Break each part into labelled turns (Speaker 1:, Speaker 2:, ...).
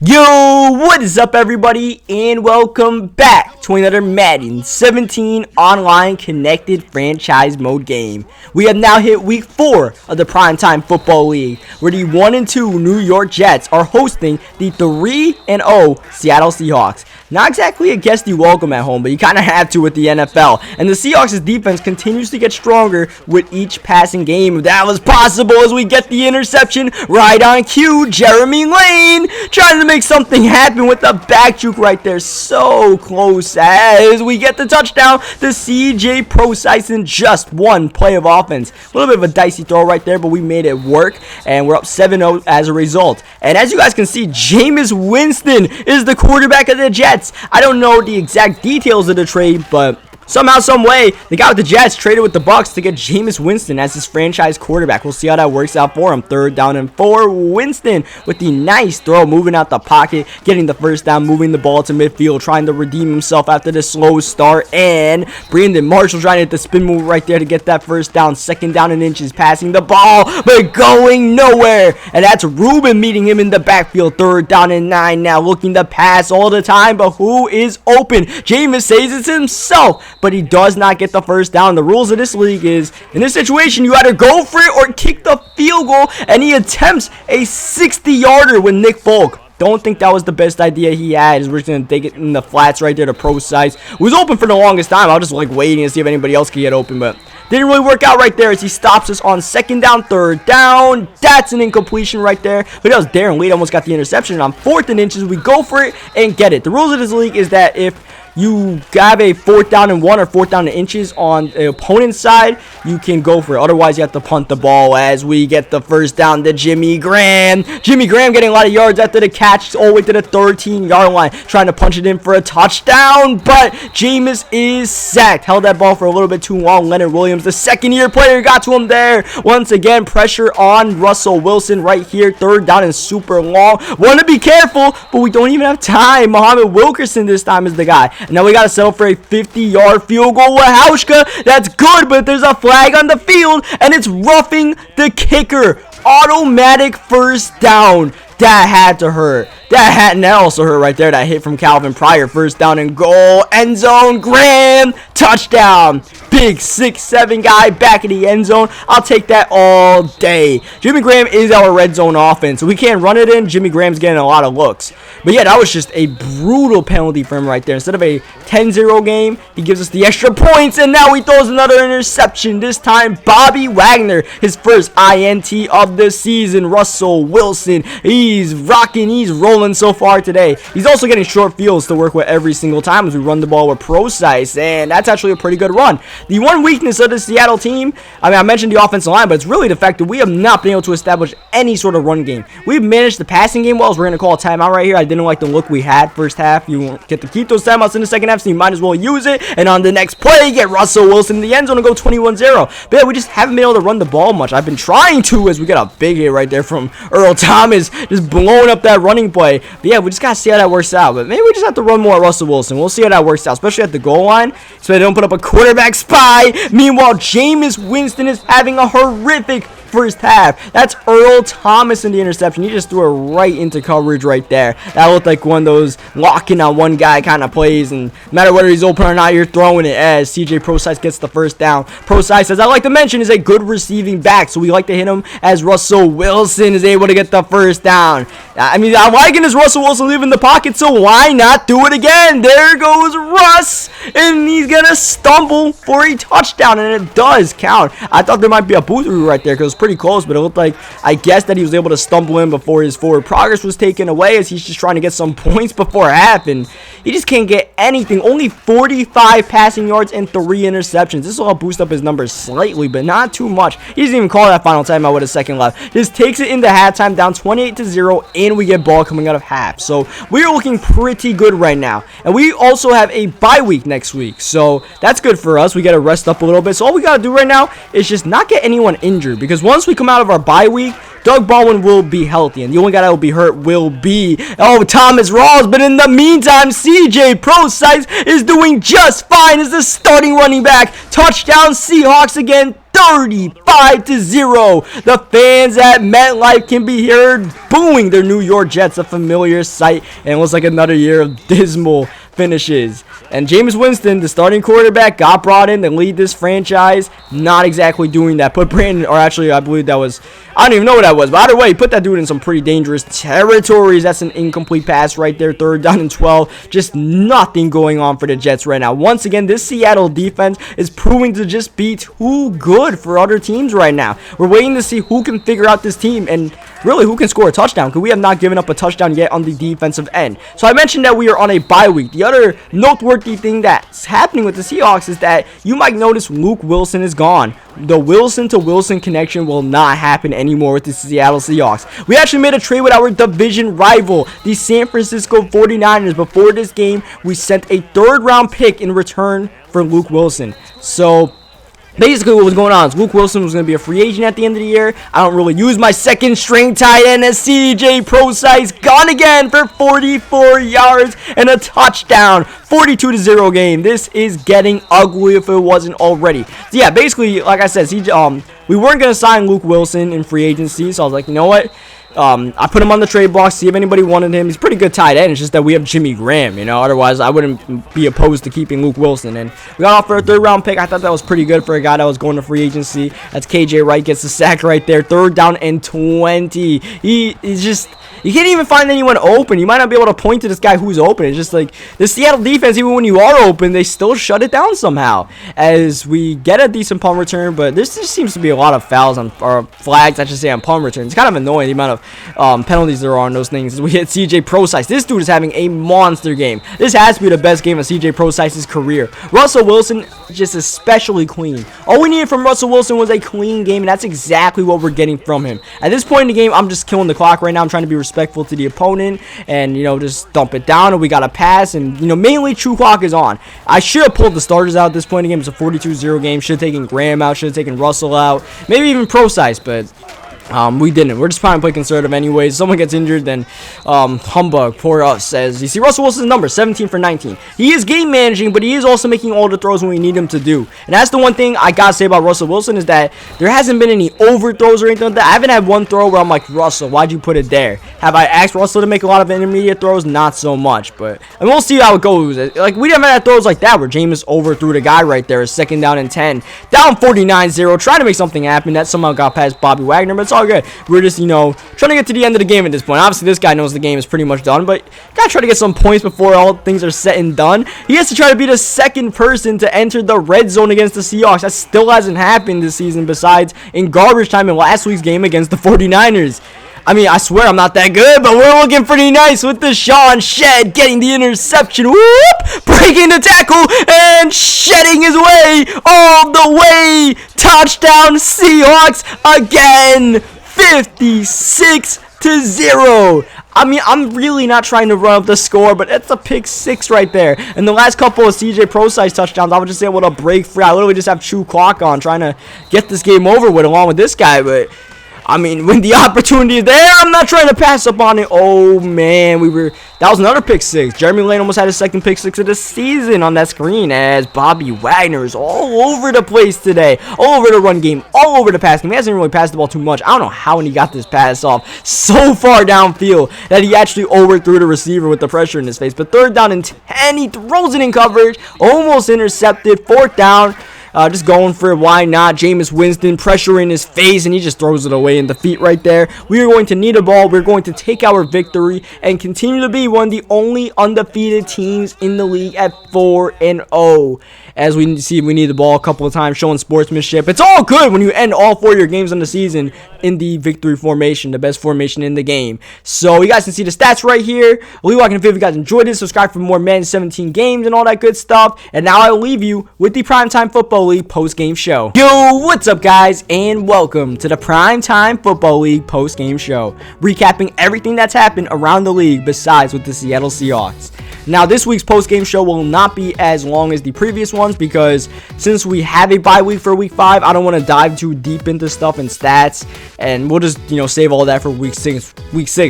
Speaker 1: Yo, what is up everybody, and welcome back to another Madden 17 online connected franchise mode game. We have now hit week 4 of the Primetime Football League, where the 1-2 New York Jets are hosting the 3-0 Seattle Seahawks. Not exactly a guesty welcome at home, but you kind of have to with the NFL. And the Seahawks' defense continues to get stronger with each passing game. That was possible as we get the interception right on cue. Jeremy Lane trying to make something happen with the back juke right there. So close as we get the touchdown to CJ Procise in just one play of offense. A little bit of a dicey throw right there, but we made it work. And we're up 7-0 as a result. And as you guys can see, Jameis Winston is the quarterback of the Jets. I don't know the exact details of the trade, but somehow, some way, the guy with the Jets traded with the Bucks to get Jameis Winston as his franchise quarterback. We'll see how that works out for him. 3rd down and 4. Winston with the nice throw, moving out the pocket, getting the first down, moving the ball to midfield, trying to redeem himself after the slow start. And Brandon Marshall trying to hit the spin move right there to get that first down. 2nd down and inches, passing the ball, but going nowhere. And that's Ruben meeting him in the backfield. 3rd down and 9 now, looking to pass all the time, but who is open? Jameis says it's himself, but he does not get the first down. The rules of this league is, in this situation, you either go for it or kick the field goal, and he attempts a 60-yarder with Nick Folk. Don't think that was the best idea he had. We're just going to take it in the flats right there to Procise. Was open for the longest time. I was just like waiting to see if anybody else could get open, but didn't really work out right there as he stops us on 2nd down, 3rd down. That's an incompletion right there. But that was Darren Lee almost got the interception. And on 4th and inches, we go for it and get it. The rules of this league is that if you have a 4th down and 1 or 4th down and inches on the opponent's side, you can go for it. Otherwise, you have to punt the ball as we get the first down to Jimmy Graham. Jimmy Graham getting a lot of yards after the catch all the way to the 13-yard line, trying to punch it in for a touchdown, but Jameis is sacked. Held that ball for a little bit too long. Leonard Williams, the second-year player, got to him there. Once again, pressure on Russell Wilson right here. 3rd down and super long. Want to be careful, but we don't even have time. Muhammad Wilkerson this time is the guy. And now we got to settle for a 50-yard field goal with Hauschka. That's good, but there's a flag on the field, and it's roughing the kicker. Automatic first down. That had to hurt. And that also hurt right there. That hit from Calvin Pryor. 1st down and goal. End zone. Graham. Touchdown. Big 6'7" guy back in the end zone. I'll take that all day. Jimmy Graham is our red zone offense. So we can't run it in. Jimmy Graham's getting a lot of looks. But yeah, that was just a brutal penalty for him right there. Instead of a 10-0 game, he gives us the extra points. And now he throws another interception. This time, Bobby Wagner. His first INT of the season. Russell Wilson. He's rocking. He's rolling so far today. He's also getting short fields to work with every single time as we run the ball with Procise, and that's actually a pretty good run. The one weakness of the Seattle team, I mentioned the offensive line, but it's really the fact that we have not been able to establish any sort of run game. We've managed the passing game well, so we're going to call a timeout right here. I didn't like the look we had first half. You get to keep those timeouts in the second half, so you might as well use it, and on the next play, get Russell Wilson in the end zone and go 21-0. But yeah, we just haven't been able to run the ball much. I've been trying to, as we get a big hit right there from Earl Thomas, just blowing up that running play. But yeah, we just got to see how that works out. But maybe we just have to run more at Russell Wilson. We'll see how that works out, especially at the goal line, so they don't put up a quarterback spy. Meanwhile, Jameis Winston is having a horrific first half. That's Earl Thomas in the interception. He just threw it right into coverage right there. That looked like one of those locking on one guy kind of plays, and no matter whether he's open or not, you're throwing it as CJ Procise gets the first down. Procise, as I like to mention, is a good receiving back, so we like to hit him as Russell Wilson is able to get the first down. I'm liking this Russell Wilson leaving the pocket, so why not do it again? There goes Russ, and he's gonna stumble for a touchdown, and it does count. I thought there might be a booth right there because pretty close, but it looked like, I guess, that he was able to stumble in before his forward progress was taken away, as he's just trying to get some points before half, and he just can't get anything. Only 45 passing yards and 3 interceptions. This will help boost up his numbers slightly, but not too much. He doesn't even call that final timeout with a second left. Just takes it into halftime, down 28-0, and we get ball coming out of half. So we are looking pretty good right now, and we also have a bye week next week, so that's good for us. We got to rest up a little bit. So all we got to do right now is just not get anyone injured, because once we come out of our bye week, Doug Baldwin will be healthy, and the only guy that will be hurt will be, Thomas Rawls. But in the meantime, CJ Procise is doing just fine as the starting running back. Touchdown Seahawks again. 35-0. The fans at MetLife can be heard booing their New York Jets, a familiar sight, and it looks like another year of dismal finishes. And Jameis Winston, the starting quarterback, got brought in to lead this franchise. Not exactly doing that. Put Brandon, or actually, I believe that was, I don't even know what that was. But either way, he put that dude in some pretty dangerous territories. That's an incomplete pass right there. 3rd down and 12. Just nothing going on for the Jets right now. Once again, this Seattle defense is proving to just be too good for other teams right now. We're waiting to see who can figure out this team and really who can score a touchdown, because we have not given up a touchdown yet on the defensive end. So I mentioned that we are on a bye week. The other noteworthy thing that's happening with the Seahawks is that you might notice Luke Wilson is gone. The Wilson to Wilson connection will not happen anymore with the Seattle Seahawks. We actually made a trade with our division rival, the San Francisco 49ers. Before this game, we sent a 3rd round pick in return for Luke Wilson. So basically what was going on is Luke Wilson was going to be a free agent at the end of the year. I don't really use my 2nd string tight end as CJ Procise. Gone again for 44 yards and a touchdown. 42-0 game. This is getting ugly if it wasn't already. So yeah, basically, like I said, we weren't going to sign Luke Wilson in free agency. So I was like, you know what? I put him on the trade block, see if anybody wanted him. He's pretty good tight end. It's just that we have Jimmy Graham, you know. Otherwise, I wouldn't be opposed to keeping Luke Wilson. And we got off for a 3rd round pick. I thought that was pretty good for a guy that was going to free agency. That's KJ Wright, gets the sack right there. 3rd down and 20. He's just, you can't even find anyone open. You might not be able to point to this guy who's open. It's just like the Seattle defense, even when you are open, they still shut it down somehow. As we get a decent punt return, but there just seems to be a lot of fouls on, or flags, I should say, on punt returns. It's kind of annoying the amount of penalties there are on those things. We hit CJ Procise. This dude is having a monster game. This has to be the best game of CJ Procise's career. Russell Wilson, just especially clean. All we needed from Russell Wilson was a clean game, and that's exactly what we're getting from him. At this point in the game, I'm just killing the clock right now. I'm trying to be respectful to the opponent and, you know, just dump it down, and we got a pass, and, you know, mainly true clock is on. I should have pulled the starters out at this point in the game. It's a 42-0 game. Should have taken Graham out. Should have taken Russell out. Maybe even Procise, but we didn't. We're just trying to play conservative anyways. Someone gets injured, then humbug, poor us, says, you see Russell Wilson's number, 17 for 19. He is game managing, but he is also making all the throws when we need him to do. And that's the one thing I gotta say about Russell Wilson, is that there hasn't been any overthrows or anything like that. I haven't had one throw where I'm like, Russell, why'd you put it there? Have I asked Russell to make a lot of intermediate throws? Not so much, but and we'll see how it goes. Like, we haven't had throws like that where Jameis overthrew the guy right there. 2nd down and 10. Down 49-0, trying to make something happen. That somehow got past Bobby Wagner, but it's all good. We're just, you know, trying to get to the end of the game at this point. Obviously, this guy knows the game is pretty much done, but gotta try to get some points before all things are said and done. He has to try to be the 2nd person to enter the red zone against the Seahawks. That still hasn't happened this season, besides in garbage time in last week's game against the 49ers. I mean, I swear I'm not that good, but we're looking pretty nice with the Sean Shed getting the interception. Whoop! Breaking the tackle and shedding his way all the way. Touchdown Seahawks again. 56-0. I mean, I'm really not trying to run up the score, but it's a pick 6 right there. And the last couple of CJ Procise touchdowns, I was just able to break free. I literally just have true clock on, trying to get this game over with along with this guy, but I mean, when the opportunity is there, I'm not trying to pass up on it. Oh, man, that was another pick 6. Jeremy Lane almost had his 2nd pick 6 of the season on that screen, as Bobby Wagner is all over the place today. All over the run game, all over the pass game. He hasn't really passed the ball too much. I don't know how he got this pass off so far downfield that he actually overthrew the receiver with the pressure in his face. But 3rd down and 10, he throws it in coverage, almost intercepted. 4th down. Just going for it. Why not? Jameis Winston, pressure in his face, and he just throws it away in the feet right there. We are going to need a ball. We're going to take our victory and continue to be one of the only undefeated teams in the league at 4-0. As we see, we need the ball a couple of times, showing sportsmanship. It's all good when you end all 4 of your games on the season in the victory formation, the best formation in the game. So you guys can see the stats right here. Leave a like if you guys enjoyed this. Subscribe for more Madden 17 games and all that good stuff. And now I'll leave you with the Primetime Football League post-game show. Yo, what's up, guys, and welcome to the Primetime Football League post-game show, recapping everything that's happened around the league besides with the Seattle Seahawks. Now, this week's post-game show will not be as long as the previous ones because since we have a bye week for week 5, I don't want to dive too deep into stuff and stats, and we'll just, save all that for week 6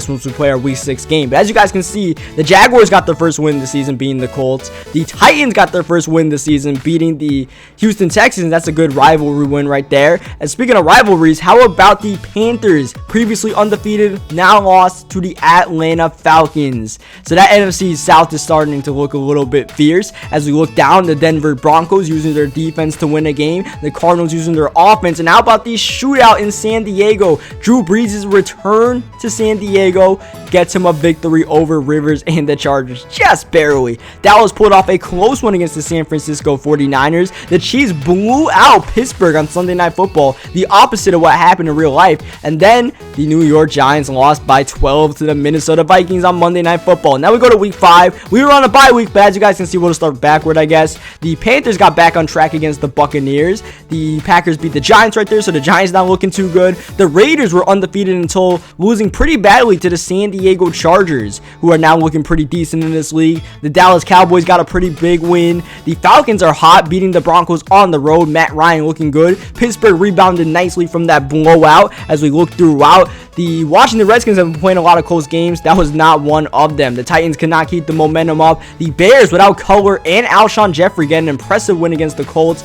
Speaker 1: once we play our week 6 game. But as you guys can see, the Jaguars got their first win this season, beating the Colts. The Titans got their first win this season, beating the Houston Texans. That's a good rivalry win right there. And speaking of rivalries, how about the Panthers, previously undefeated, now lost to the Atlanta Falcons? So that NFC South is starting to look a little bit fierce. As we look down, the Denver Broncos using their defense to win a game, the Cardinals using their offense. And how about the shootout in San Diego? Drew Brees' return to San Diego gets him a victory over Rivers and the Chargers, just barely. Dallas pulled off a close one against the San Francisco 49ers. The Chiefs blew out Pittsburgh on Sunday Night Football, the opposite of what happened in real life. And then the New York Giants lost by 12 to the Minnesota Vikings on Monday Night Football. Now we go to week 5. We were on a bye week, but as you guys can see, we'll start backward, I guess. The Panthers got back on track against the Buccaneers. The Packers beat the Giants right there, so the Giants not looking too good. The Raiders were undefeated until losing pretty badly to the San Diego Chargers, who are now looking pretty decent in this league. The Dallas Cowboys got a pretty big win. The Falcons are hot, beating the Broncos on the road. Matt Ryan looking good. Pittsburgh rebounded nicely from that blowout. As we look throughout, the Washington Redskins have been playing a lot of close games. That was not one of them. The Titans could not keep the momentum up. The Bears, without Cutler and Alshon Jeffrey, get an impressive win against the Colts.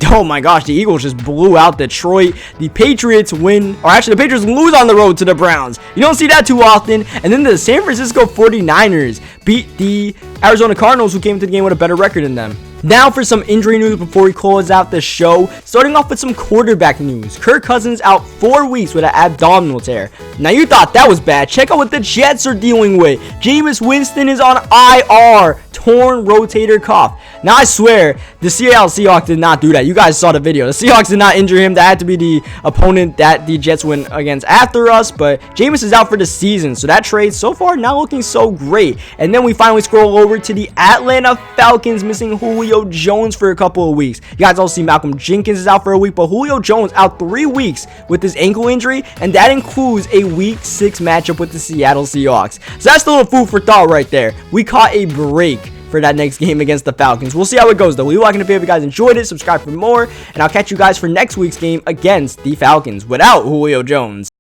Speaker 1: Oh my gosh, the Eagles just blew out Detroit. The Patriots win, or actually the Patriots lose on the road to the Browns. You don't see that too often. And then the San Francisco 49ers beat the Arizona Cardinals, who came to the game with a better record than them. Now for some injury news before we close out the show. Starting off with some quarterback news. Kirk Cousins out 4 weeks with an abdominal tear. Now you thought that was bad. Check out what the Jets are dealing with. Jameis Winston is on IR. Torn rotator cuff. Now I swear, the Seattle Seahawks did not do that. You guys saw the video. The Seahawks did not injure him. That had to be the opponent that the Jets went against after us. But Jameis is out for the season. So that trade so far not looking so great. And then we finally scroll over to the Atlanta Falcons, missing Julio Jones for a couple of weeks. You guys all see Malcolm Jenkins is out for a week, but Julio Jones out 3 weeks with his ankle injury, and that includes a week 6 matchup with the Seattle Seahawks. So that's a little food for thought right there. We caught a break for that next game against the Falcons. We'll see how it goes though. Leave a like and a favorite if you guys enjoyed it. Subscribe for more, and I'll catch you guys for next week's game against the Falcons without Julio Jones.